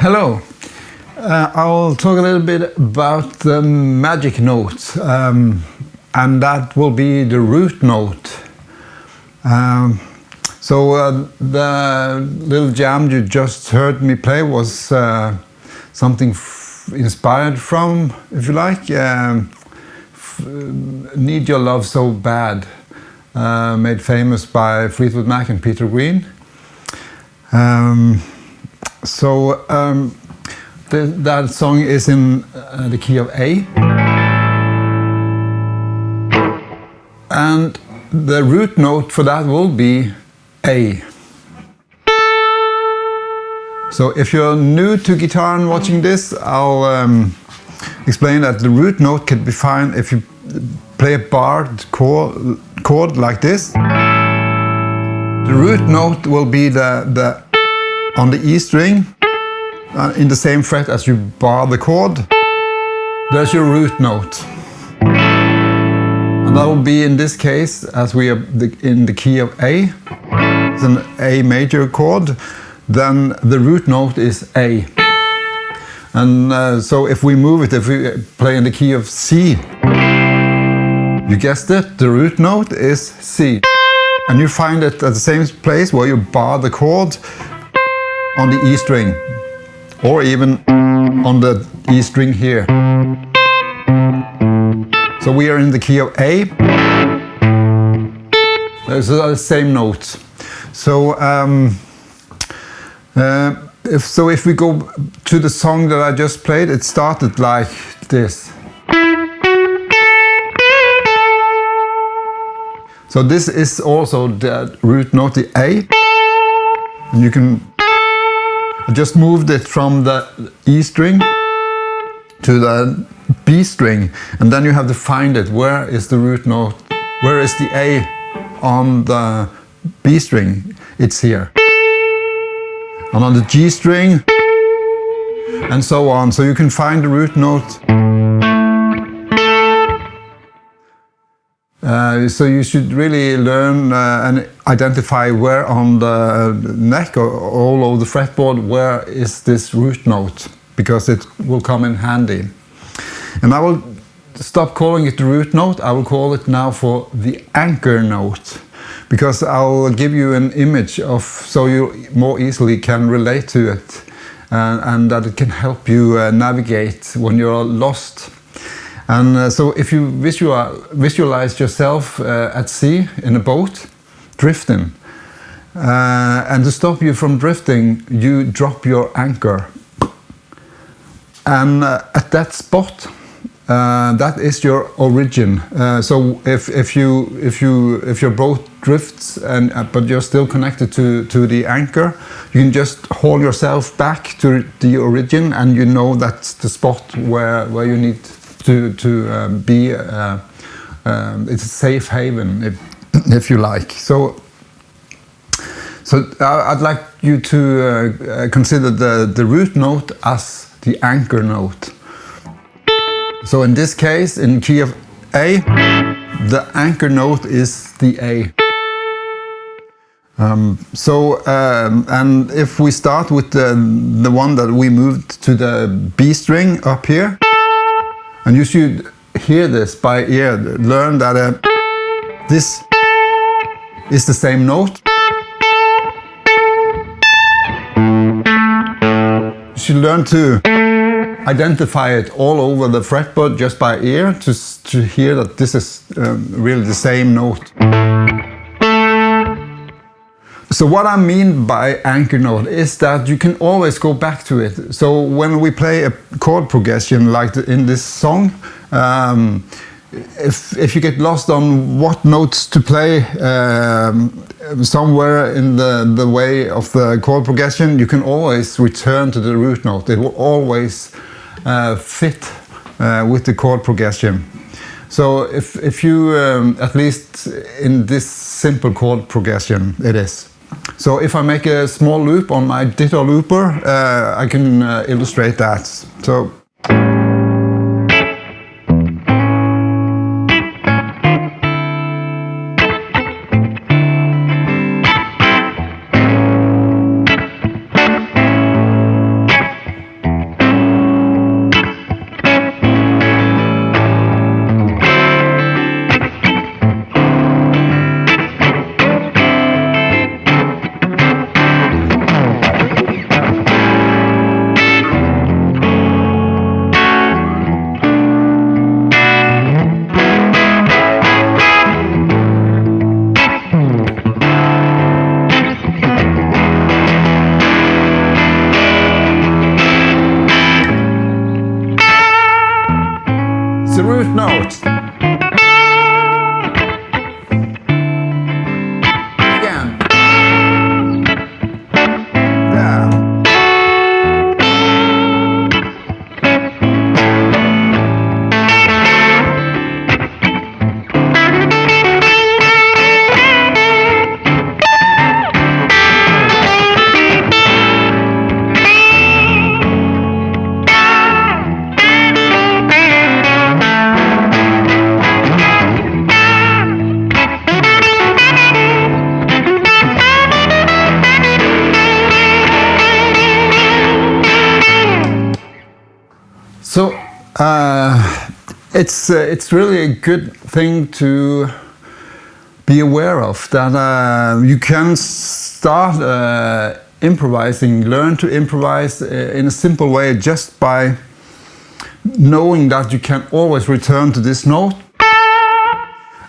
Hello. I'll talk a little bit about the magic note, and that will be the root note. The little jam you just heard me play was something inspired from, if you like, Need Your Love So Bad, made famous by Fleetwood Mac and Peter Green. That song is in the key of A, and the root note for that will be A. So if you're new to guitar and watching this, I'll explain that the root note can be found if you play a barred chord like this. The root note will be on the E string, in the same fret as you bar the chord. There's your root note. And that will be, in this case, as we are in the key of A, it's an A major chord, then the root note is A. And so if we move it, if we play in the key of C, you guessed it, the root note is C. And you find it at the same place where you bar the chord on the E string, or even on the E string here. So we are in the key of A. Those are the same notes. So if we go to the song that I just played, it started like this. So this is also the root note, the A. And you can just moved it from the E string to the B string, and then you have to find it. Where is the root note? Where is the A on the B string? It's here. And on the G string, and so on. So you can find the root note. So you should really learn and identify where on the neck or all over the fretboard, where is this root note, because it will come in handy. And I will stop calling it the root note. I will call it now for the anchor note, because I'll give you an image of, so you more easily can relate to it, and that it can help you navigate when you're lost. And so if you visualize yourself at sea in a boat, drifting, and to stop you from drifting, you drop your anchor. And at that spot, that is your origin. So if your boat drifts but you're still connected to the anchor, you can just haul yourself back to the origin, and you know that's the spot where you need to be. It's a safe haven, if you like. So I'd like you to consider the root note as the anchor note. So in this case, in key of A, the anchor note is the A. And if we start with the one that we moved to the B string up here, and you should hear this by ear, learn that this is the same note. You should learn to identify it all over the fretboard just by ear to hear that this is really the same note. So what I mean by anchor note is that you can always go back to it. So when we play a chord progression like in this song, if you get lost on what notes to play somewhere in the way of the chord progression, you can always return to the root note. It will always fit with the chord progression. So if you, at least in this simple chord progression, it is. So if I make a small loop on my ditto looper, I can illustrate that. So root note. Again. Yeah. So it's really a good thing to be aware of, that you can start improvising, learn to improvise in a simple way just by knowing that you can always return to this note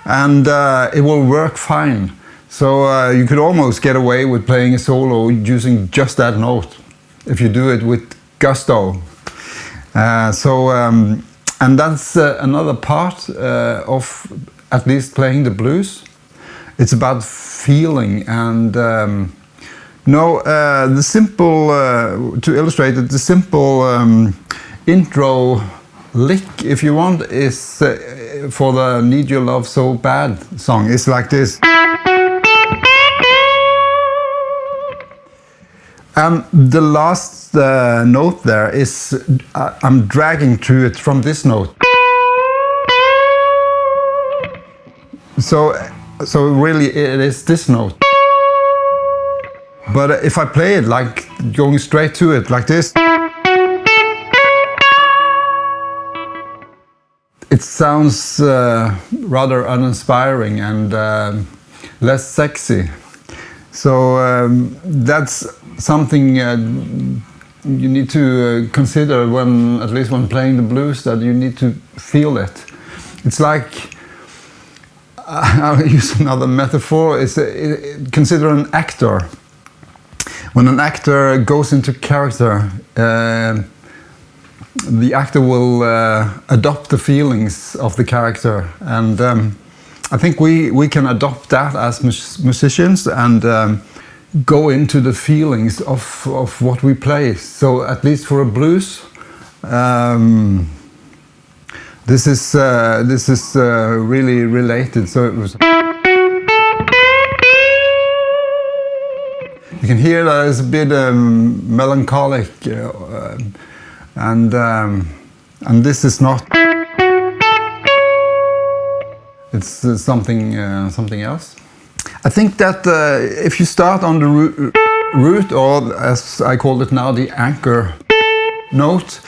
and it will work fine. So you could almost get away with playing a solo using just that note if you do it with gusto. And that's another part of at least playing the blues. It's about feeling, and the simple, to illustrate it, the simple intro lick, if you want, is for the Need Your Love So Bad song. It's like this. And the last note there is, I'm dragging to it from this note. So really it is this note. But if I play it like going straight to it like this, it sounds rather uninspiring and less sexy. So that's something you need to consider when, at least when playing the blues, that you need to feel it. It's like, I'll use another metaphor, consider an actor. When an actor goes into character, the actor will adopt the feelings of the character, and I think we can adopt that as musicians and go into the feelings of what we play. So at least for a blues, this is really related. So it was. You can hear that it's a bit melancholic, and this is not. It's something else. I think that if you start on the root, or as I call it now, the anchor note,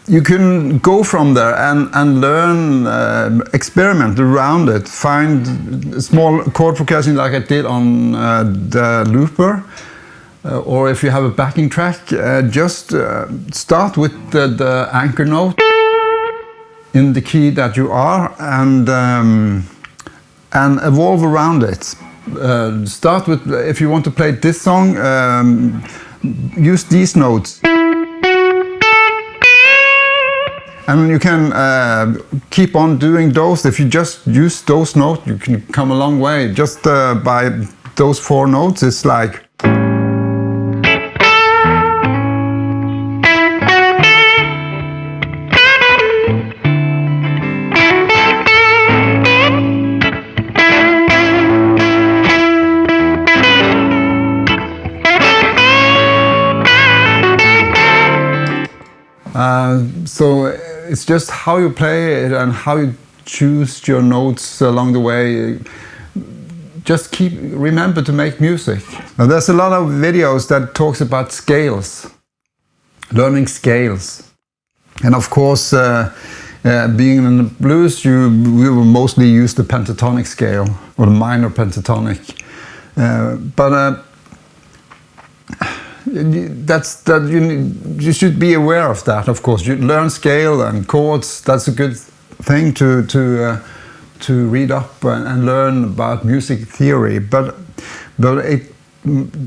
you can go from there and learn, experiment around it, find small chord progression like I did on the looper, or if you have a backing track, just start with the anchor note in the key that you are, and evolve around it. Start with, if you want to play this song, use these notes. And you can keep on doing those. If you just use those notes, you can come a long way. Just by those 4 notes, it's like. So it's just how you play it and how you choose your notes along the way. Just remember to make music. Now, there's a lot of videos that talks about scales, learning scales, and of course, being in the blues, we will mostly use the pentatonic scale or the minor pentatonic, but. You should be aware of that. Of course, you learn scale and chords. That's a good thing to read up and learn about music theory. But it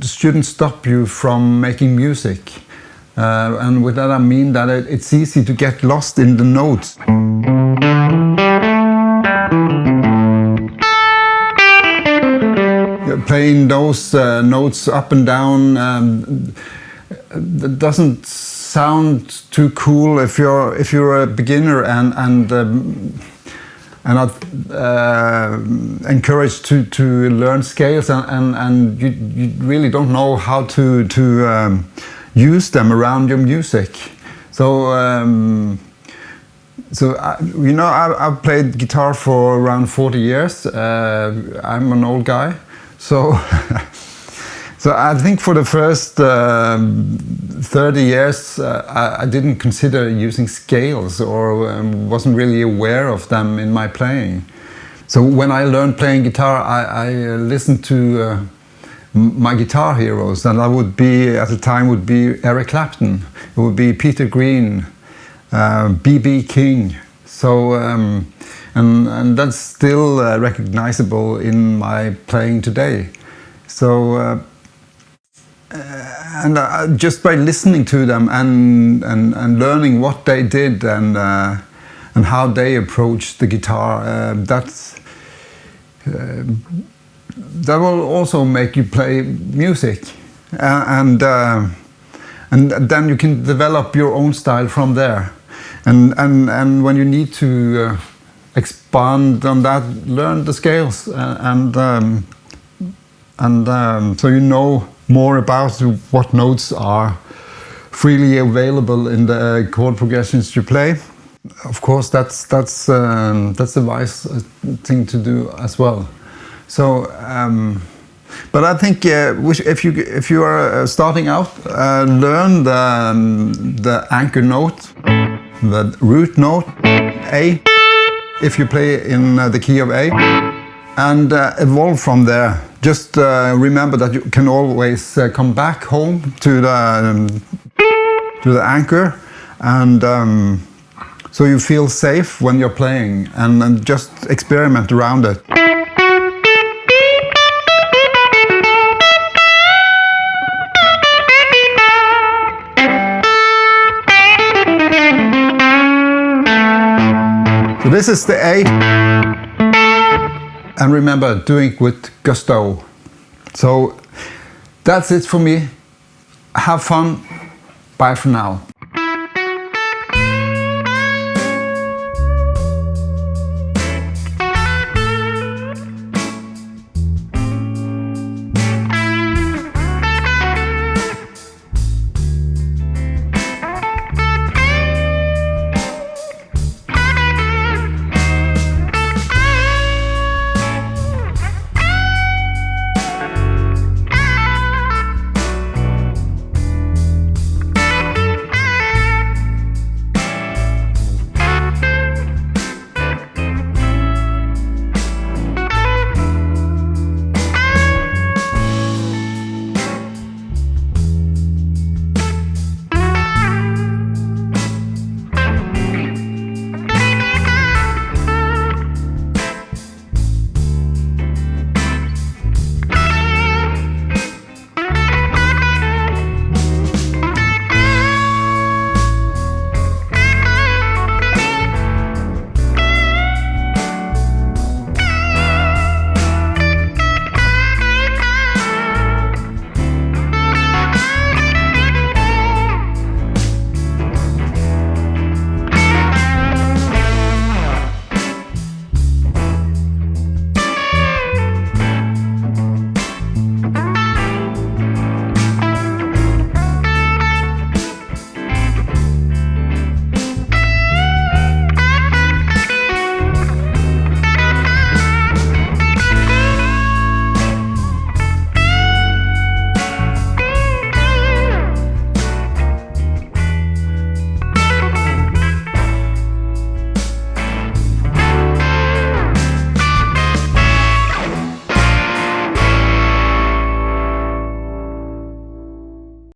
shouldn't stop you from making music. And with that I mean that it's easy to get lost in the notes. Playing those notes up and down doesn't sound too cool if you're a beginner and not encouraged to learn scales and you really don't know how to use them around your music. So I've played guitar for around 40 years. I'm an old guy. So, so I think for the first 30 years I didn't consider using scales or wasn't really aware of them in my playing. So when I learned playing guitar, I listened to my guitar heroes, and that would be, at the time, would be Eric Clapton, it would be Peter Green, B.B. King. So. And that's still recognizable in my playing today. So, just by listening to them and learning what they did and how they approached the guitar, that will also make you play music, and then you can develop your own style from there. And when you need to expand on that, learn the scales, so you know more about what notes are freely available in the chord progressions you play. Of course, that's a wise thing to do as well. So, but I think if you are starting out, learn the anchor note, the root note, A, if you play in the key of A, and evolve from there. Just remember that you can always come back home to the anchor, and so you feel safe when you're playing, and just experiment around it. So this is the A, and remember, doing it with gusto. So that's it for me. Have fun. Bye for now.